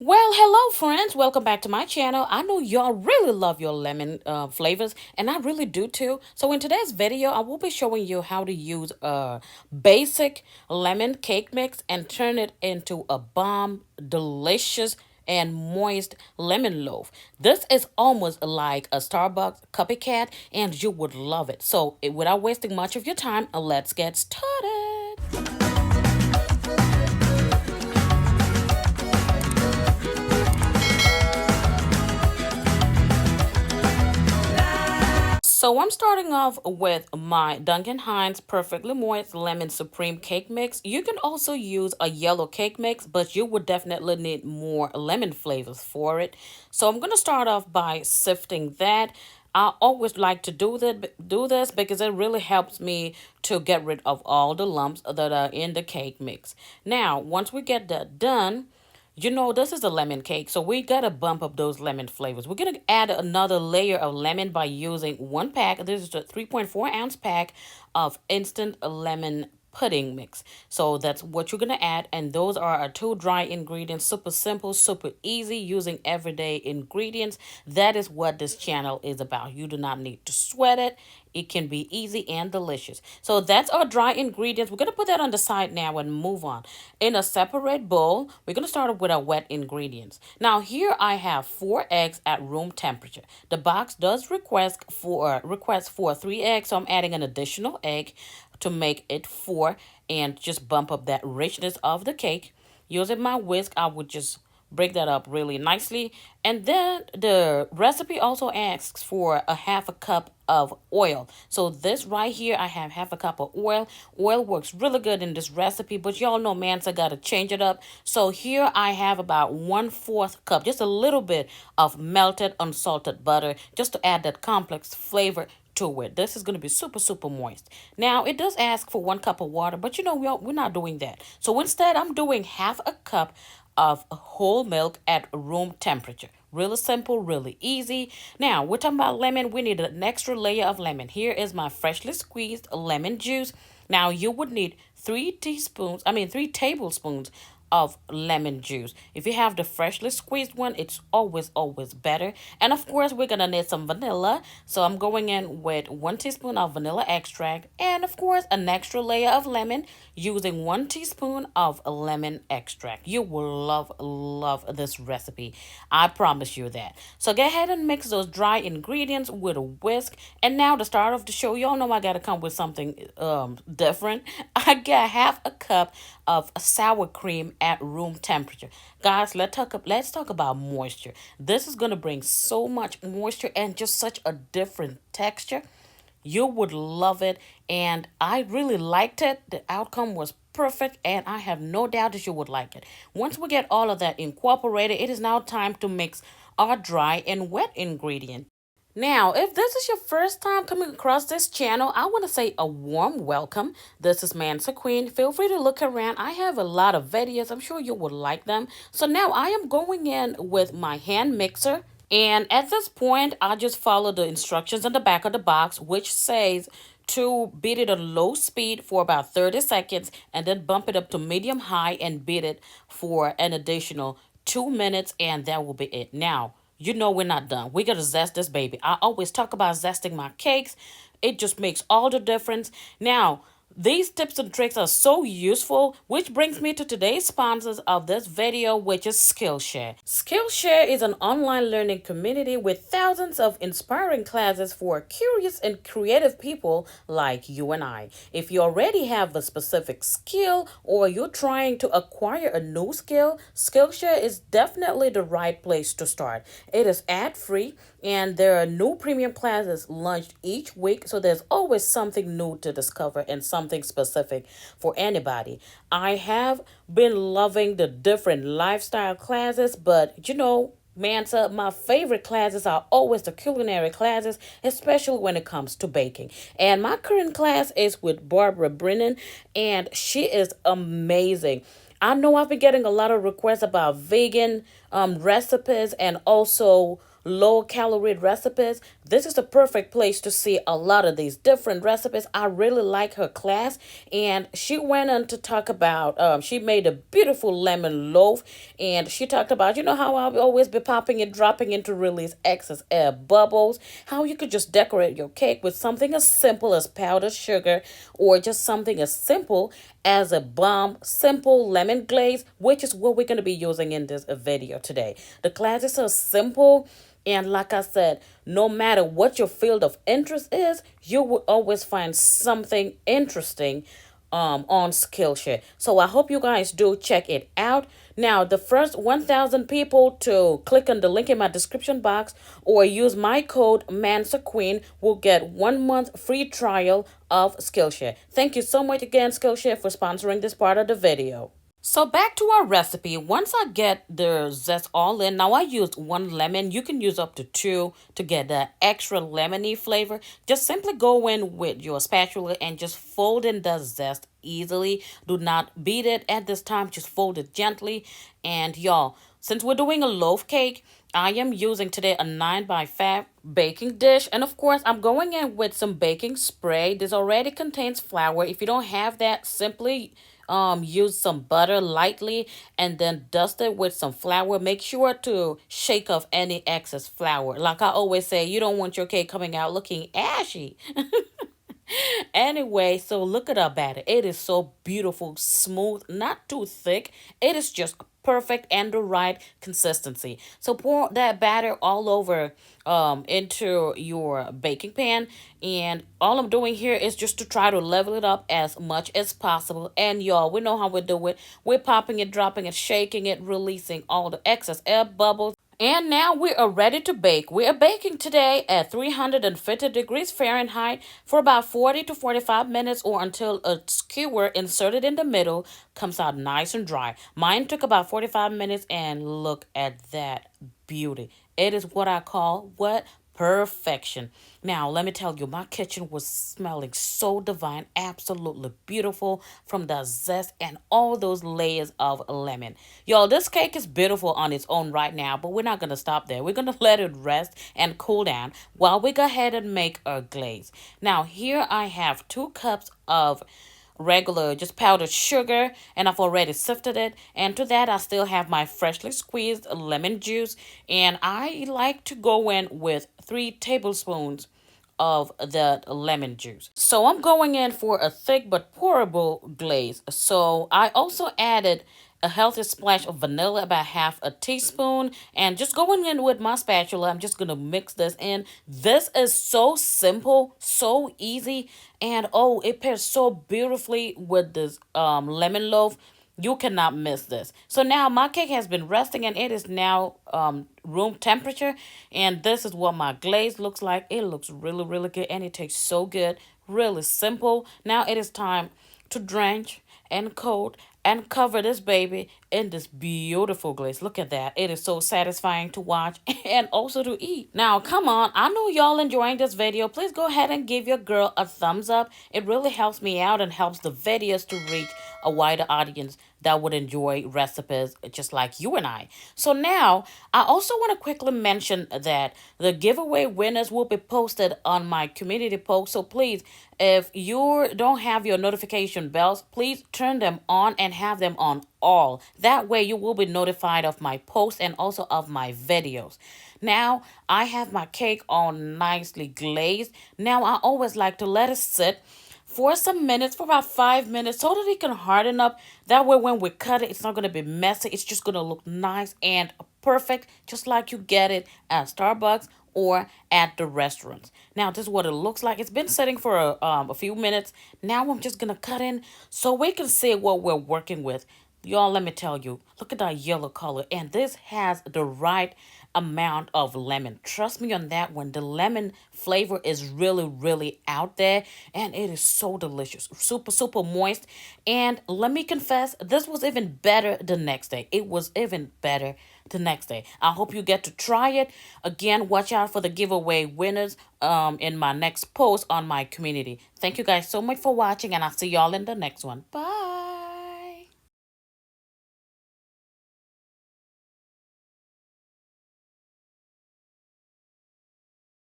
Well, hello friends. Welcome back to my channel. I know y'all really love your lemon flavors, and I really do too. So in today's video, I will be showing you how to use a basic lemon cake mix and turn it into a bomb, delicious, and moist lemon loaf. This is almost like a Starbucks copycat, and you would love it. So without wasting much of your time, let's get started. So I'm starting off with my Duncan Hines Perfectly Moist Lemon Supreme Cake Mix. You can also use a yellow cake mix, but you would definitely need more lemon flavors for it. So I'm going to start off by sifting that. I always like to do this because it really helps me to get rid of all the lumps that are in the cake mix. Now, once we get that done, this is a lemon cake, so we gotta bump up those lemon flavors. We're gonna add another layer of lemon by using one pack. This is a 3.4 ounce pack of instant lemon pudding mix. So that's what you're gonna add, and those are our two dry ingredients. Super simple, super easy, using everyday ingredients. That is what this channel is about. You do not need to sweat it. It can be easy and delicious. So that's our dry ingredients. We're going to put that on the side now and move on. In a separate bowl, we're going to start with our wet ingredients. Now here I have 4 eggs at room temperature. The box does request for 3 eggs, so I'm adding an additional egg to make it 4 and just bump up that richness of the cake. Using my whisk, I would just break that up really nicely. And then the recipe also asks for a half a cup of oil. So this right here, I have half a cup of oil. Oil works really good in this recipe, but y'all know, man, so I gotta change it up. So here I have about 1/4 cup, just a little bit of melted unsalted butter, just to add that complex flavor to it. This is going to be super, super moist. Now, it does ask for 1 cup of water, but we're not doing that. So instead, I'm doing half a cup of whole milk at room temperature. Really simple, really easy. Now, we're talking about lemon. We need an extra layer of lemon. Here is my freshly squeezed lemon juice. Now, you would need 3 tablespoons of lemon juice. If you have the freshly squeezed one, it's always better. And of course, we're gonna need some vanilla. So I'm going in with 1 teaspoon of vanilla extract, and of course an extra layer of lemon using 1 teaspoon of lemon extract. You will love this recipe. I promise you that. So go ahead and mix those dry ingredients with a whisk. And now to start off the show, y'all know I gotta come with something different. I got half a cup of sour cream at room temperature. Guys, let's talk about moisture. This is going to bring so much moisture and just such a different texture. You would love it, and I really liked it. The outcome was perfect, and I have no doubt that you would like it. Once we get all of that incorporated, it is now time to mix our dry and wet ingredients. Now, if this is your first time coming across this channel, I want to say a warm welcome. This is Mansa Queen. Feel free to look around. I have a lot of videos. I'm sure you would like them. So now I am going in with my hand mixer. And at this point, I just follow the instructions on the back of the box, which says to beat it at low speed for about 30 seconds and then bump it up to medium high and beat it for an additional 2 minutes, and that will be it. Now, we're not done. We gotta zest this baby. I always talk about zesting my cakes. It just makes all the difference. Now, these tips and tricks are so useful, which brings me to today's sponsors of this video, which is Skillshare. Skillshare is an online learning community with thousands of inspiring classes for curious and creative people like you and I. If you already have a specific skill or you're trying to acquire a new skill, Skillshare is definitely the right place to start. It is ad-free, and there are new premium classes launched each week, so there's always something new to discover and something specific for anybody. I have been loving the different lifestyle classes, but Mansa, my favorite classes are always the culinary classes, especially when it comes to baking. And my current class is with Barbara Brennan, and she is amazing. I know I've been getting a lot of requests about vegan recipes and also low calorie recipes, this is the perfect place to see a lot of these different recipes. I really like her class, and she went on to talk about, she made a beautiful lemon loaf, and she talked about, you know, how I'll always be popping and dropping in to release excess air bubbles, how you could just decorate your cake with something as simple as powdered sugar, or just something as simple as a bomb simple lemon glaze, which is what we're going to be using in this video today. The class is so simple, and like I said, no matter what your field of interest is, you will always find something interesting on Skillshare. So I hope you guys do check it out. Now, the first 1,000 people to click on the link in my description box or use my code MANSAQUEEN will get 1 month free trial of Skillshare. Thank you so much again, Skillshare, for sponsoring this part of the video. So back to our recipe. Once I get the zest all in, now I used 1 lemon. You can use up to 2 to get the extra lemony flavor. Just simply go in with your spatula and just fold in the zest easily. Do not beat it at this time. Just fold it gently. And y'all, since we're doing a loaf cake, I am using today a 9x5 baking dish. And of course, I'm going in with some baking spray. This already contains flour. If you don't have that, simply use some butter lightly and then dust it with some flour. Make sure to shake off any excess flour. Like I always say, you don't want your cake coming out looking ashy. Anyway, so look at our batter. It is so beautiful, smooth, not too thick. It is just perfect and the right consistency. So pour that batter all over into your baking pan, and all I'm doing here is just to try to level it up as much as possible. And y'all, we know how we do it. We're popping it, dropping it, shaking it, releasing all the excess air bubbles. And now we are ready to bake. We are baking today at 350 degrees Fahrenheit for about 40 to 45 minutes, or until a skewer inserted in the middle comes out nice and dry. Mine took about 45 minutes, and look at that beauty. It is what I call what? Perfection. Now, let me tell you, my kitchen was smelling so divine, absolutely beautiful from the zest and all those layers of lemon. Y'all, this cake is beautiful on its own right now, but we're not going to stop there. We're going to let it rest and cool down while we go ahead and make our glaze. Now, here I have 2 cups of regular just powdered sugar, and I've already sifted it, and to that I still have my freshly squeezed lemon juice, and I like to go in with 3 tablespoons of the lemon juice. So I'm going in for a thick but pourable glaze. So I also added a healthy splash of vanilla, about half a teaspoon, and just going in with my spatula, I'm just gonna mix this in. This is so simple, so easy, and oh, it pairs so beautifully with this lemon loaf. You cannot miss this. So now my cake has been resting, and it is now room temperature, and this is what my glaze looks like. It looks really, really good, and it tastes so good. Really simple. Now it is time to drench and coat and cover this baby in this beautiful glaze. Look at that. It is so satisfying to watch and also to eat. Now, come on. I know y'all enjoying this video. Please go ahead and give your girl a thumbs up. It really helps me out and helps the videos to reach a wider audience that would enjoy recipes just like you and I. So now, I also want to quickly mention that the giveaway winners will be posted on my community post. So please, if you don't have your notification bells, please turn them on and have them on all. That way you will be notified of my posts and also of my videos. Now, I have my cake all nicely glazed. Now, I always like to let it sit for some minutes, for about 5 minutes, so that it can harden up. That way when we cut it, it's not going to be messy. It's just going to look nice and perfect, just like you get it at Starbucks or at the restaurants. Now, this is what it looks like. It's been sitting for a few minutes. Now I'm just going to cut in so we can see what we're working with. Y'all, let me tell you, look at that yellow color, and this has the right amount of lemon. Trust me on that one. The lemon flavor is really, really out there, and it is so delicious. Super, super moist. And let me confess, this was even better the next day. It was even better the next day. I hope you get to try it. Again, watch out for the giveaway winners in my next post on my community. Thank you guys so much for watching, and I'll see y'all in the next one. Bye.